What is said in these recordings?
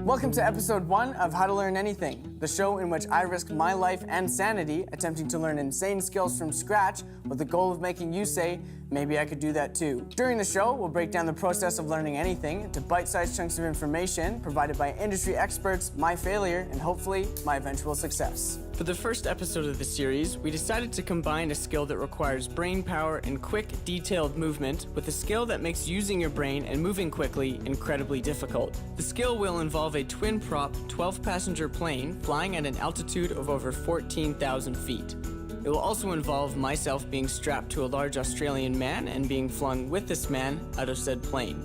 Welcome to episode 1 of How to Learn Anything, the show in which I risk my life and sanity attempting to learn insane skills from scratch with the goal of making you say, maybe I could do that too. During the show, we'll break down the process of learning anything into bite-sized chunks of information provided by industry experts, my failure, and hopefully my eventual success. For the first episode of the series, we decided to combine a skill that requires brain power and quick, detailed movement with a skill that makes using your brain and moving quickly incredibly difficult. The skill will involve a twin-prop, 12-passenger plane flying at an altitude of over 14,000 feet. It will also involve myself being strapped to a large Australian man and being flung with this man out of said plane.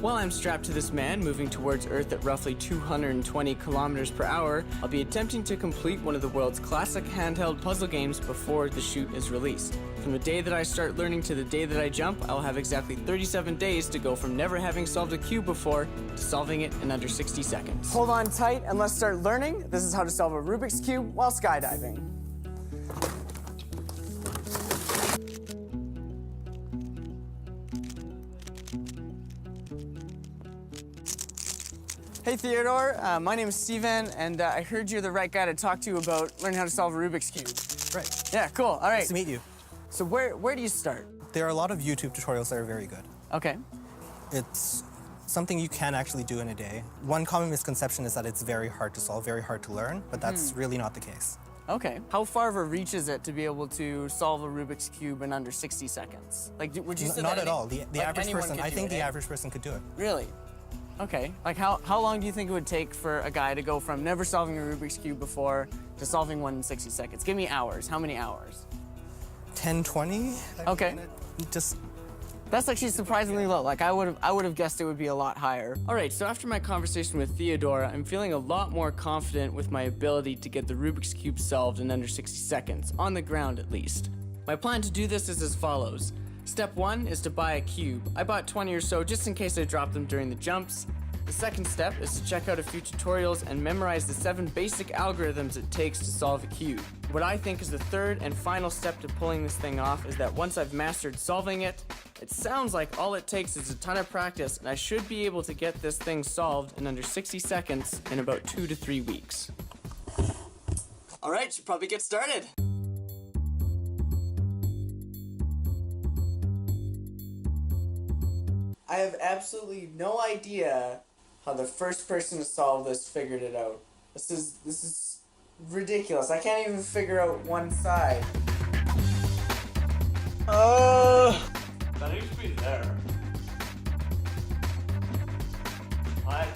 While I'm strapped to this man, moving towards Earth at roughly 220 kilometers per hour, I'll be attempting to complete one of the world's classic handheld puzzle games before the chute is released. From the day that I start learning to the day that I jump, I'll have exactly 37 days to go from never having solved a cube before to solving it in under 60 seconds. Hold on tight and let's start learning. This is how to solve a Rubik's Cube while skydiving. Hey Theodore, my name is Steven, and I heard you're the right guy to talk to about learning how to solve a Rubik's Cube. Right. Yeah, cool, all right. Nice to meet you. So where do you start? There are a lot of YouTube tutorials that are very good. Okay. It's something you can actually do in a day. One common misconception is that it's very hard to solve, very hard to learn, but that's really not the case. Okay. How far of a reach is it to be able to solve a Rubik's Cube in under 60 seconds? Like, would you say Not that at all. The average person, I think the average person could do it. Really? Okay. Like, how long do you think it would take for a guy to go from never solving a Rubik's Cube before to solving one in 60 seconds? Give me hours. How many hours? 10, 20? Okay. Just... That's actually surprisingly low. Like, I would have guessed it would be a lot higher. All right, so after my conversation with Theodora, I'm feeling a lot more confident with my ability to get the Rubik's Cube solved in under 60 seconds, on the ground at least. My plan to do this is as follows. Step 1 is to buy a cube. I bought 20 or so just in case I drop them during the jumps. The second step is to check out a few tutorials and memorize the 7 basic algorithms it takes to solve a cube. What I think is the third and final step to pulling this thing off is that once I've mastered solving it, it sounds like all it takes is a ton of practice and I should be able to get this thing solved in under 60 seconds in about 2 to 3 weeks. All right, should probably get started. I have absolutely no idea how the first person to solve this figured it out. This is ridiculous. I can't even figure out one side. That used to be there. What?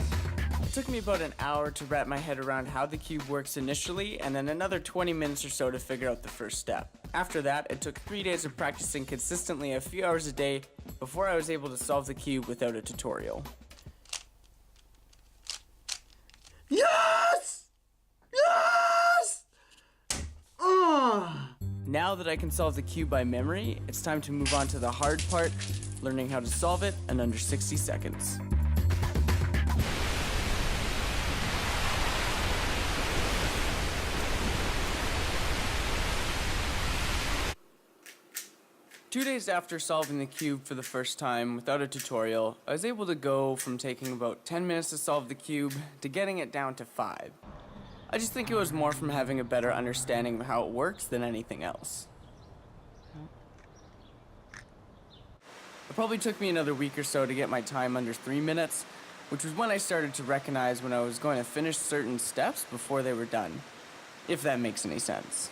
It took me about an hour to wrap my head around how the cube works initially, and then another 20 minutes or so to figure out the first step. After that, it took 3 days of practicing consistently a few hours a day before I was able to solve the cube without a tutorial. Yes! Yes! Now that I can solve the cube by memory, it's time to move on to the hard part, learning how to solve it in under 60 seconds. Two days after solving the cube for the first time without a tutorial, I was able to go from taking about 10 minutes to solve the cube to getting it down to 5. I just think it was more from having a better understanding of how it works than anything else. It probably took me another week or so to get my time under 3 minutes, which was when I started to recognize when I was going to finish certain steps before they were done, if that makes any sense.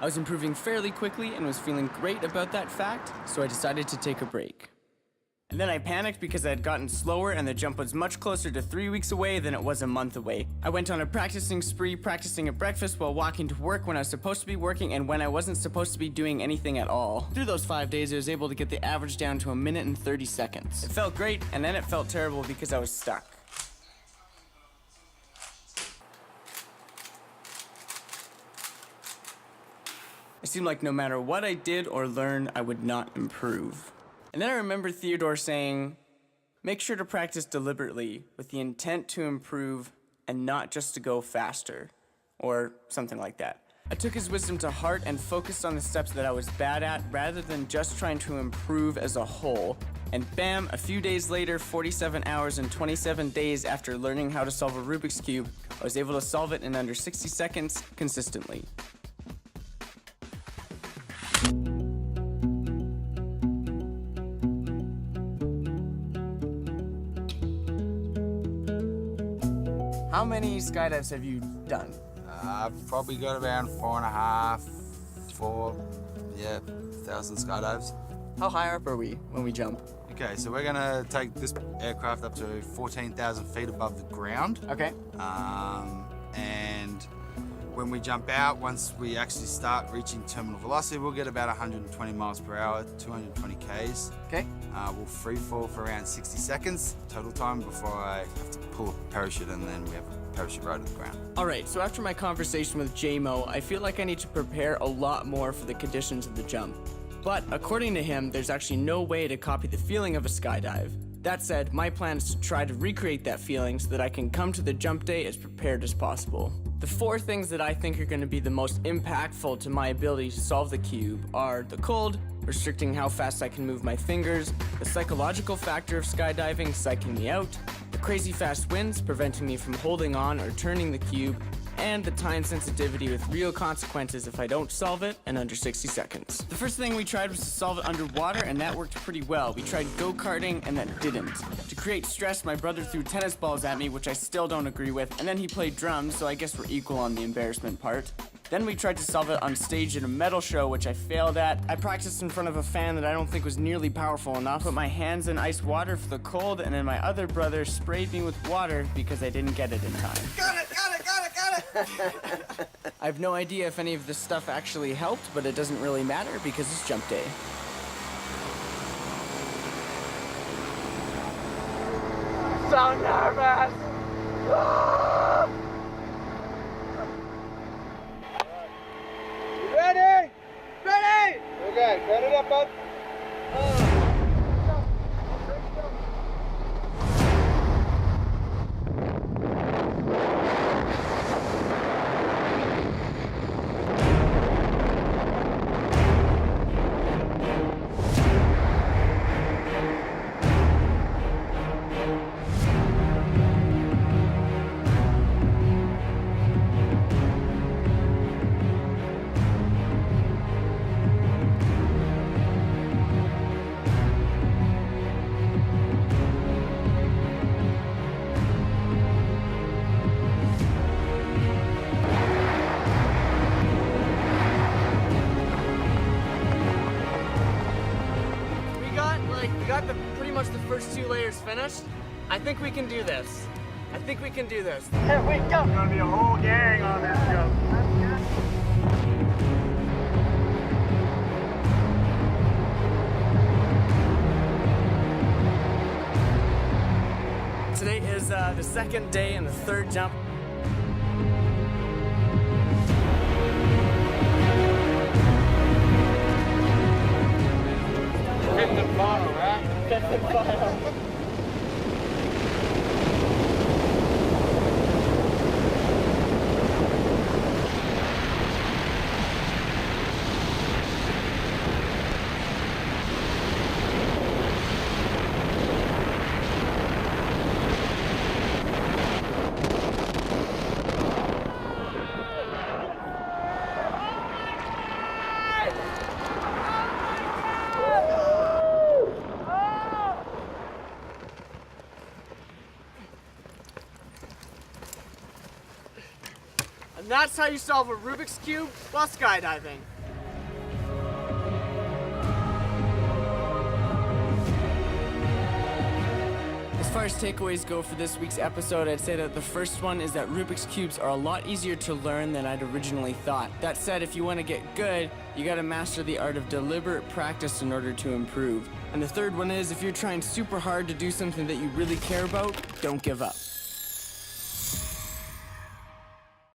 I was improving fairly quickly and was feeling great about that fact, so I decided to take a break. And then I panicked because I had gotten slower and the jump was much closer to 3 weeks away than it was a month away. I went on a practicing spree, practicing at breakfast while walking to work when I was supposed to be working and when I wasn't supposed to be doing anything at all. Through those 5 days, I was able to get the average down to 1 minute and 30 seconds. It felt great, and then it felt terrible because I was stuck. It seemed like no matter what I did or learned, I would not improve. And then I remember Theodore saying, make sure to practice deliberately with the intent to improve and not just to go faster, or something like that. I took his wisdom to heart and focused on the steps that I was bad at rather than just trying to improve as a whole. And bam, a few days later, 47 hours and 27 days after learning how to solve a Rubik's Cube, I was able to solve it in under 60 seconds consistently. How many skydives have you done? I've probably got around 4,000 skydives. How high up are we when we jump? Okay, so we're gonna take this aircraft up to 14,000 feet above the ground. Okay. And when we jump out, once we actually start reaching terminal velocity, we'll get about 120 miles per hour, 220 Ks. Okay. We'll free fall for around 60 seconds total time before I have to pull a parachute, and then we have a parachute right at the ground. All right, so after my conversation with JMO, I feel like I need to prepare a lot more for the conditions of the jump. But according to him, there's actually no way to copy the feeling of a skydive. That said, my plan is to try to recreate that feeling so that I can come to the jump day as prepared as possible. The 4 things that I think are going to be the most impactful to my ability to solve the cube are the cold, restricting how fast I can move my fingers, the psychological factor of skydiving psyching me out, the crazy fast winds preventing me from holding on or turning the cube, and the time sensitivity with real consequences if I don't solve it in under 60 seconds. The first thing we tried was to solve it underwater, and that worked pretty well. We tried go-karting, and that didn't. To create stress, my brother threw tennis balls at me, which I still don't agree with, and then he played drums, so I guess we're equal on the embarrassment part. Then we tried to solve it on stage at a metal show, which I failed at. I practiced in front of a fan that I don't think was nearly powerful enough. Put my hands in ice water for the cold, and then my other brother sprayed me with water because I didn't get it in time. Got it! I have no idea if any of this stuff actually helped, but it doesn't really matter because it's jump day. So nervous! Ready? Ready! Okay, cut it up, bud. We got pretty much the first 2 layers finished. I think we can do this. Here we go! There's gonna be a whole gang on this jump. Today is the second day and the 3rd jump. Fifth and final, right? Fifth and final. And that's how you solve a Rubik's Cube while skydiving. As far as takeaways go for this week's episode, I'd say that the first one is that Rubik's Cubes are a lot easier to learn than I'd originally thought. That said, if you want to get good, you gotta master the art of deliberate practice in order to improve. And the third one is, if you're trying super hard to do something that you really care about, don't give up.